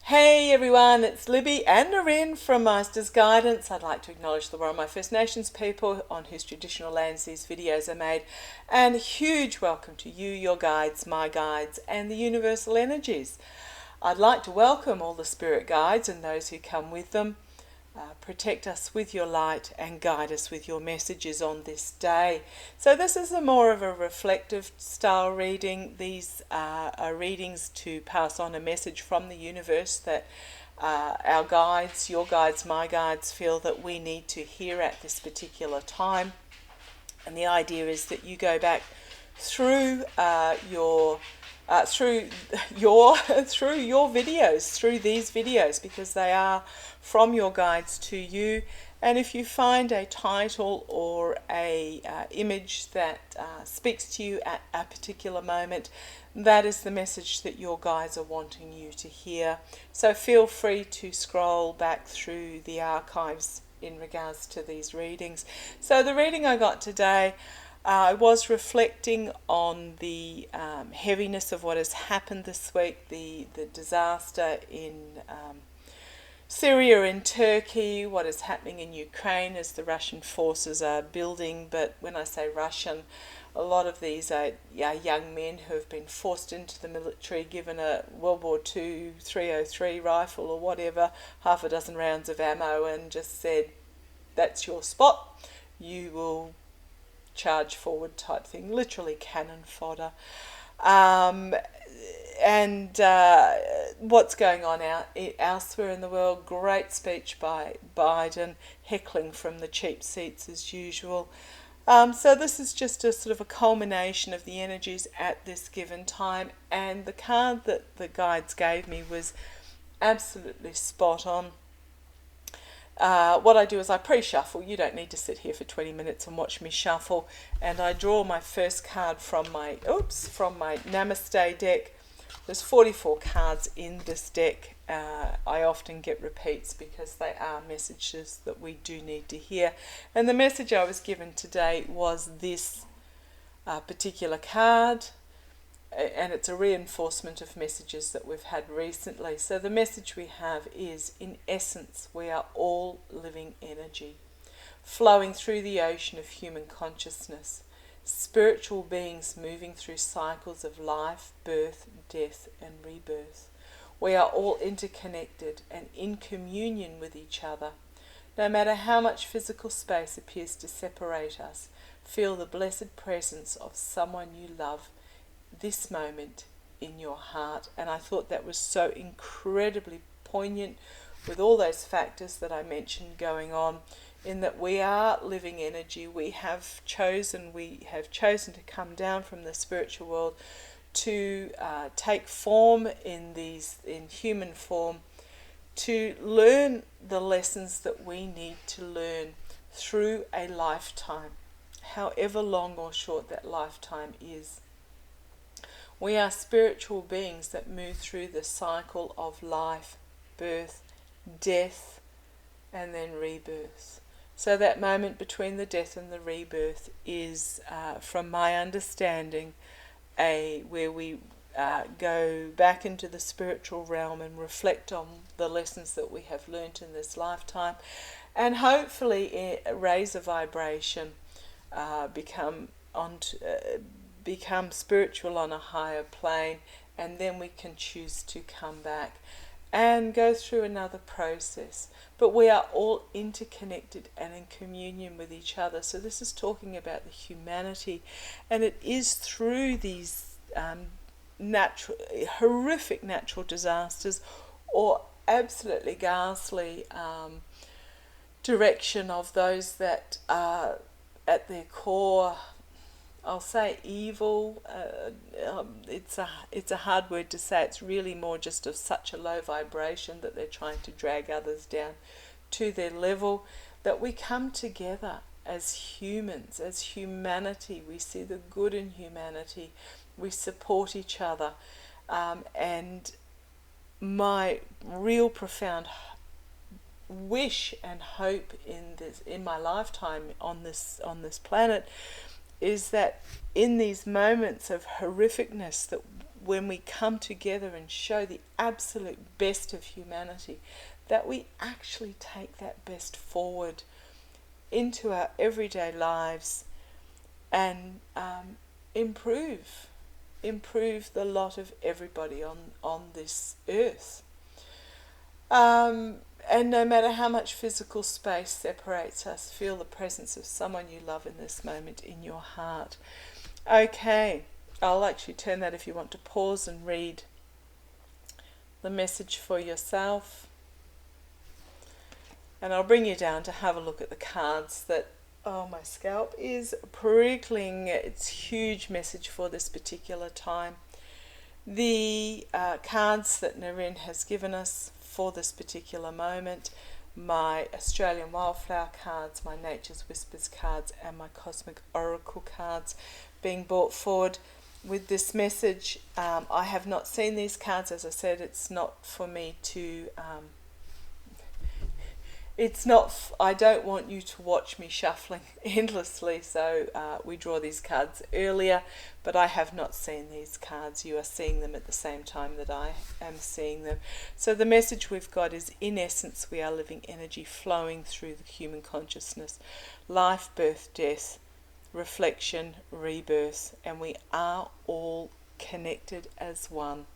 Hey everyone, it's Libby and Noreen from Master's Guidance. I'd like to acknowledge the World My First Nations people on whose traditional lands these videos are made, and a huge welcome to you, your guides, my guides, and the universal energies. I'd like to welcome all the spirit guides and those who come with them. Protect us with your light and guide us with your messages on this day. So this is more of a reflective style reading. These are readings to pass on a message from the universe that our guides, your guides, my guides feel that we need to hear at this particular time. And the idea is that you go back through through your through your videos, through these videos, because they are from your guides to you. And if you find a title or a image that speaks to you at a particular moment, that is the message that your guides are wanting you to hear. So feel free to scroll back through the archives in regards to these readings. So the reading I got today, I was reflecting on the heaviness of what has happened this week, the disaster in Syria and Turkey, what is happening in Ukraine as the Russian forces are building. But when I say Russian, a lot of these are young men who have been forced into the military, given a World War II 303 rifle or whatever, half a dozen rounds of ammo, and just said, that's your spot, you will charge forward type thing, literally cannon fodder. And what's going on elsewhere in the world, great speech by Biden, heckling from the cheap seats as usual. So this is just a sort of a culmination of the energies at this given time, and the card that the guides gave me was absolutely spot on. What I do is I pre-shuffle. You don't need to sit here for 20 minutes and watch me shuffle. And I draw my first card from my Namaste deck. There's 44 cards in this deck. I often get repeats because they are messages that we do need to hear. And the message I was given today was this particular card. And it's a reinforcement of messages that we've had recently. So the message we have is, in essence, we are all living energy, flowing through the ocean of human consciousness, spiritual beings moving through cycles of life, birth, death, and rebirth. We are all interconnected and in communion with each other. No matter how much physical space appears to separate us, feel the blessed presence of someone you love this moment in your heart. And I thought that was so incredibly poignant with all those factors that I mentioned going on, in that we are living energy. We have chosen to come down from the spiritual world to take form in human form, to learn the lessons that we need to learn through a lifetime, however long or short that lifetime is. We are spiritual beings that move through the cycle of life, birth, death, and then rebirth. So that moment between the death and the rebirth is, from my understanding, where we go back into the spiritual realm and reflect on the lessons that we have learnt in this lifetime, and hopefully raise a vibration, become spiritual on a higher plane, and then we can choose to come back and go through another process. But we are all interconnected and in communion with each other. So this is talking about the humanity, and it is through these horrific natural disasters, or absolutely ghastly direction of those that are at their core, I'll say evil. It's a hard word to say. It's really more just of such a low vibration that they're trying to drag others down to their level, that we come together as humans, as humanity. We see the good in humanity. We support each other. And my real profound wish and hope in my lifetime on this planet is that in these moments of horrificness, that when we come together and show the absolute best of humanity, that we actually take that best forward into our everyday lives and improve the lot of everybody on this earth. And no matter how much physical space separates us, feel the presence of someone you love in this moment in your heart. Okay, I'll actually turn that if you want to pause and read the message for yourself. And I'll bring you down to have a look at the cards that, oh, my scalp is prickling. It's a huge message for this particular time. The cards that Naryn has given us for this particular moment, my Australian Wildflower cards, my Nature's Whispers cards, and my Cosmic Oracle cards being brought forward with this message. I have not seen these cards. As I said, it's not for me to... I don't want you to watch me shuffling endlessly, so we draw these cards earlier, but I have not seen these cards. You are seeing them at the same time that I am seeing them. So the message we've got is, in essence, we are living energy flowing through the human consciousness. Life, birth, death, reflection, rebirth, and we are all connected as one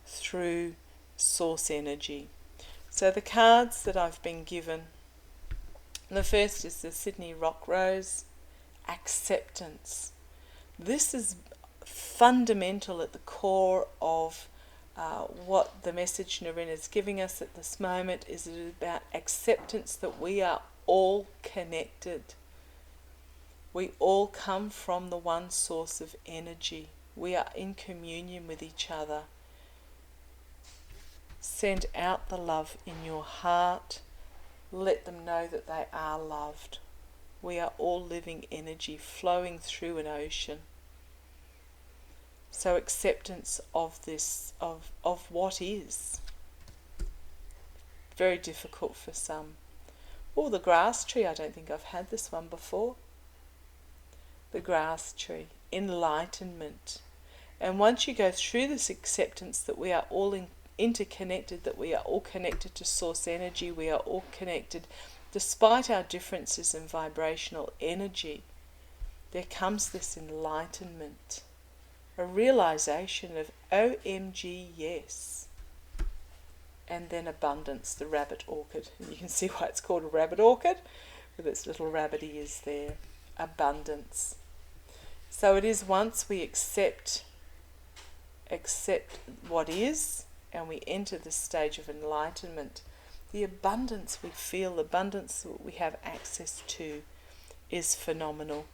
through source energy. So the cards that I've been given, the first is the Sydney Rock Rose, acceptance. This is fundamental at the core of what the message Naryn is giving us at this moment. Is it about acceptance that we are all connected. We all come from the one source of energy. We are in communion with each other. Send out the love in your heart. Let them know that they are loved. We are all living energy flowing through an ocean. So acceptance of this, of what is. Very difficult for some. Oh, the grass tree. I don't think I've had this one before. The grass tree. Enlightenment. And once you go through this acceptance that we are all interconnected, that we are all connected to source energy, we are all connected despite our differences in vibrational energy, there comes this enlightenment, a realization of OMG, yes. And then abundance, the rabbit orchid. And you can see why it's called a rabbit orchid, with its little rabbit ears there. Abundance. So it is, once we accept what is, and we enter this stage of enlightenment, the abundance we feel, the abundance that we have access to is phenomenal.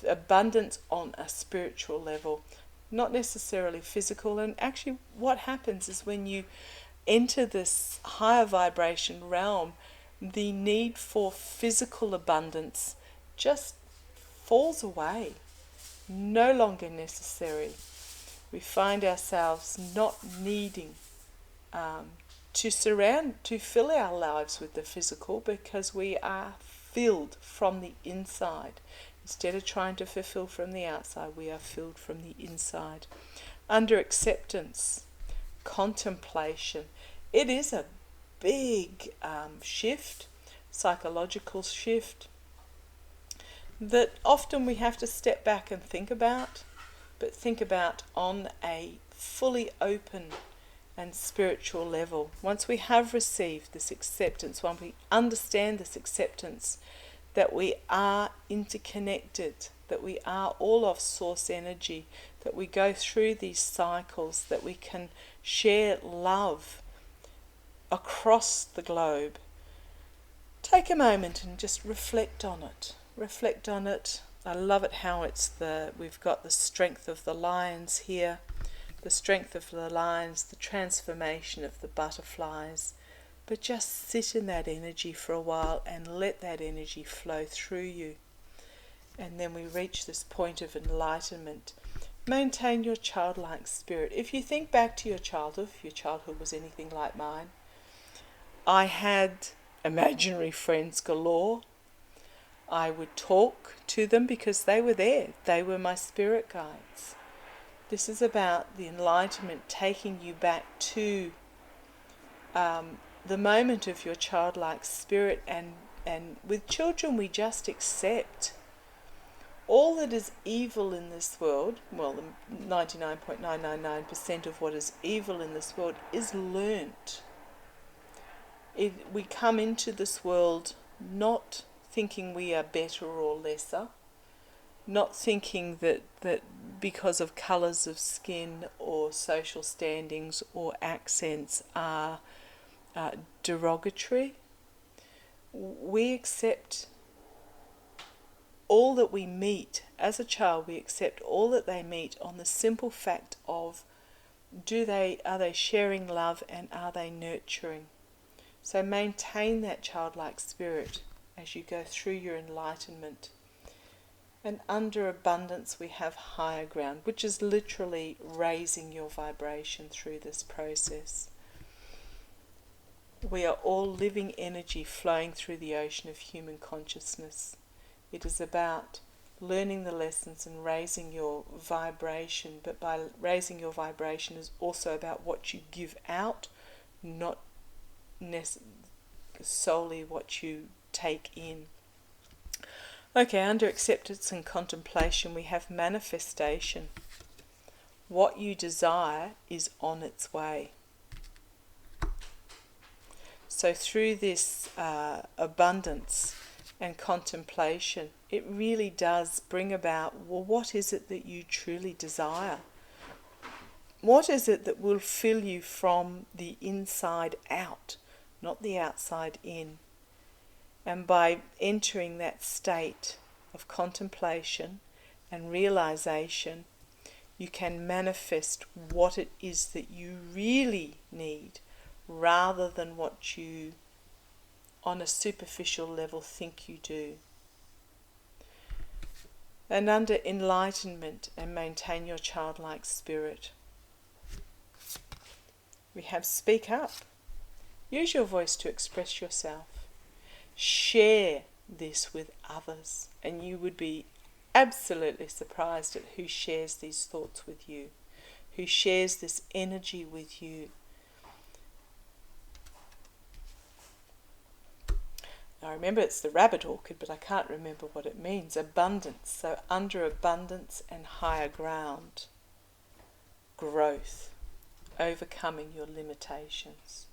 Abundance on a spiritual level, not necessarily physical. And actually what happens is, when you enter this higher vibration realm, the need for physical abundance just falls away, no longer necessary. We find ourselves not needing to fill our lives with the physical, because we are filled from the inside. Instead of trying to fulfill from the outside, we are filled from the inside. Under acceptance, contemplation. It is a big shift, psychological shift, that often we have to step back and think about, but think about on a fully open and spiritual level. Once we have received this acceptance, once we understand this acceptance, that we are interconnected, that we are all of source energy, that we go through these cycles, that we can share love across the globe. Take a moment and just reflect on it. Reflect on it. I love it how we've got the strength of the lions here, the strength of the lions, the transformation of the butterflies. But just sit in that energy for a while and let that energy flow through you. And then we reach this point of enlightenment. Maintain your childlike spirit. If you think back to your childhood, if your childhood was anything like mine, I had imaginary friends galore. I would talk to them because they were there. They were my spirit guides. This is about the enlightenment taking you back to the moment of your childlike spirit, and with children we just accept all that is evil in this world. Well, 99.999% of what is evil in this world is learnt. We come into this world not thinking we are better or lesser, not thinking that because of colours of skin or social standings or accents are derogatory. We accept all that we meet. As a child, we accept all that they meet on the simple fact of are they sharing love and are they nurturing? So maintain that childlike spirit as you go through your enlightenment. And under abundance we have higher ground, which is literally raising your vibration through this process. We are all living energy flowing through the ocean of human consciousness. It is about learning the lessons and raising your vibration, but by raising your vibration is also about what you give out, not solely what you take in. Okay, under acceptance and contemplation we have manifestation. What you desire is on its way. So through this abundance and contemplation, it really does bring about, well, what is it that you truly desire? What is it that will fill you from the inside out, not the outside in? And by entering that state of contemplation and realization, you can manifest what it is that you really need, rather than what you, on a superficial level, think you do. And under enlightenment and maintain your childlike spirit, we have speak up. Use your voice to express yourself. Share this with others, and you would be absolutely surprised at who shares these thoughts with you, who shares this energy with you. Now remember, it's the rabbit orchid, but I can't remember what it means. Abundance. So under abundance and higher ground, growth, overcoming your limitations.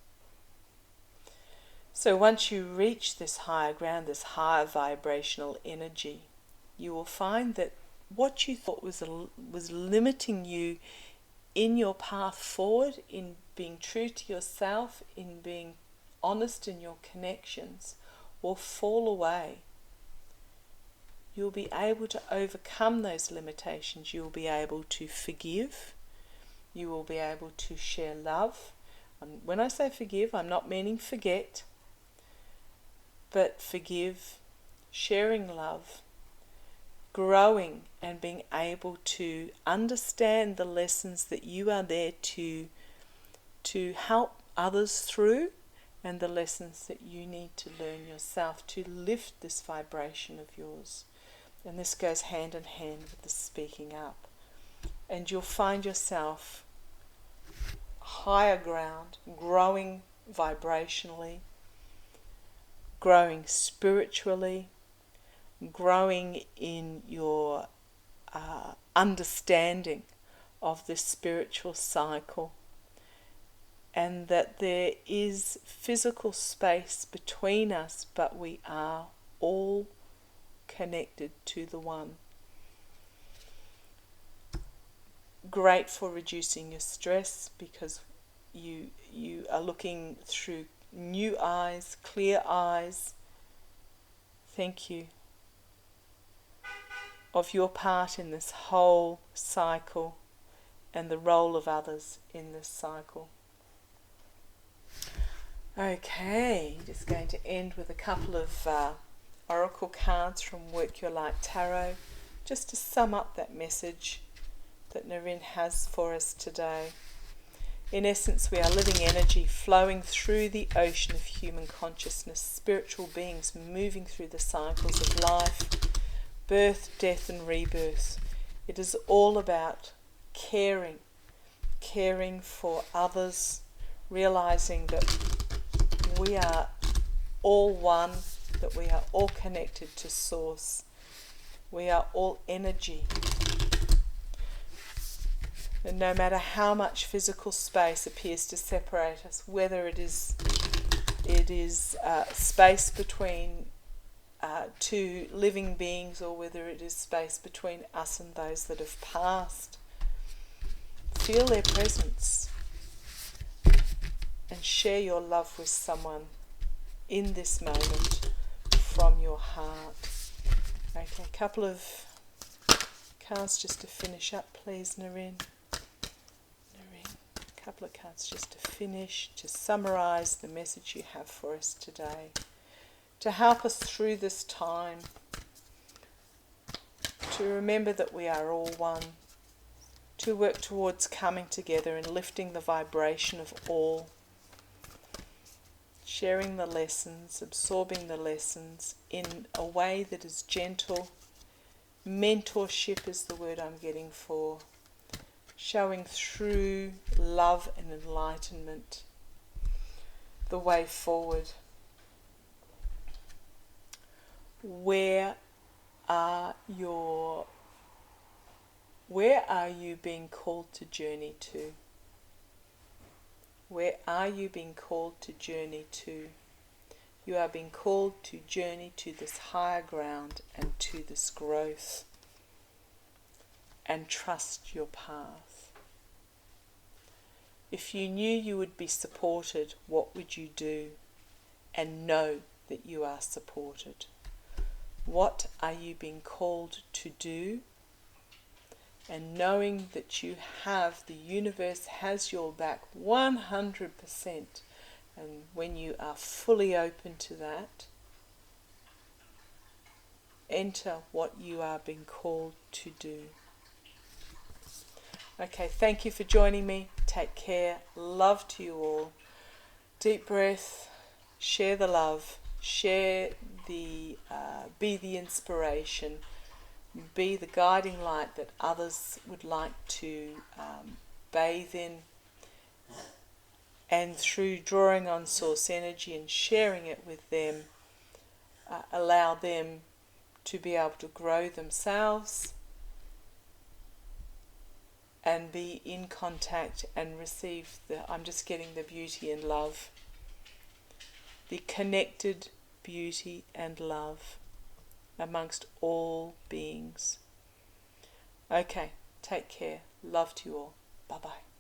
So once you reach this higher ground, this higher vibrational energy, you will find that what you thought was limiting you in your path forward, in being true to yourself, in being honest in your connections, will fall away. You'll be able to overcome those limitations. You'll be able to forgive. You will be able to share love. And when I say forgive, I'm not meaning forget, but forgive, sharing love, growing and being able to understand the lessons that you are there to help others through, and the lessons that you need to learn yourself to lift this vibration of yours. And this goes hand in hand with the speaking up. And you'll find yourself higher ground, growing vibrationally, growing spiritually, growing in your understanding of this spiritual cycle, and that there is physical space between us, but we are all connected to the one. Great for reducing your stress, because you are looking through new eyes, clear eyes. Thank you of your part in this whole cycle and the role of others in this cycle. Okay, just going to end with a couple of oracle cards from Work Your Light Tarot, just to sum up that message that Naryn has for us today. In essence, we are living energy flowing through the ocean of human consciousness, spiritual beings moving through the cycles of life, birth, death and rebirth. It is all about caring for others, realizing that we are all one, that we are all connected to Source. We are all energy. And no matter how much physical space appears to separate us, whether it is space between two living beings, or whether it is space between us and those that have passed, feel their presence and share your love with someone in this moment from your heart. Okay, a couple of cards just to finish up, please, Narine. A couple of cards just to finish, to summarise the message you have for us today, to help us through this time, to remember that we are all one, to work towards coming together and lifting the vibration of all, sharing the lessons, absorbing the lessons in a way that is gentle. Mentorship is the word I'm getting for. Showing through love and enlightenment the way forward. Where are you being called to journey to? Where are you being called to journey to? You are being called to journey to this higher ground and to this growth. And trust your path. If you knew you would be supported, what would you do? And know that you are supported. What are you being called to do? And knowing that you have, the universe has your back 100%. And when you are fully open to that, enter what you are being called to do. Okay, thank you for joining me. Take care. Love to you all. Deep breath. Share the love. Share the, be the inspiration. Be the guiding light that others would like to bathe in. And through drawing on Source energy and sharing it with them, allow them to be able to grow themselves and be in contact and receive I'm just getting the beauty and love. The connected beauty and love amongst all beings. Okay, take care. Love to you all. Bye-bye.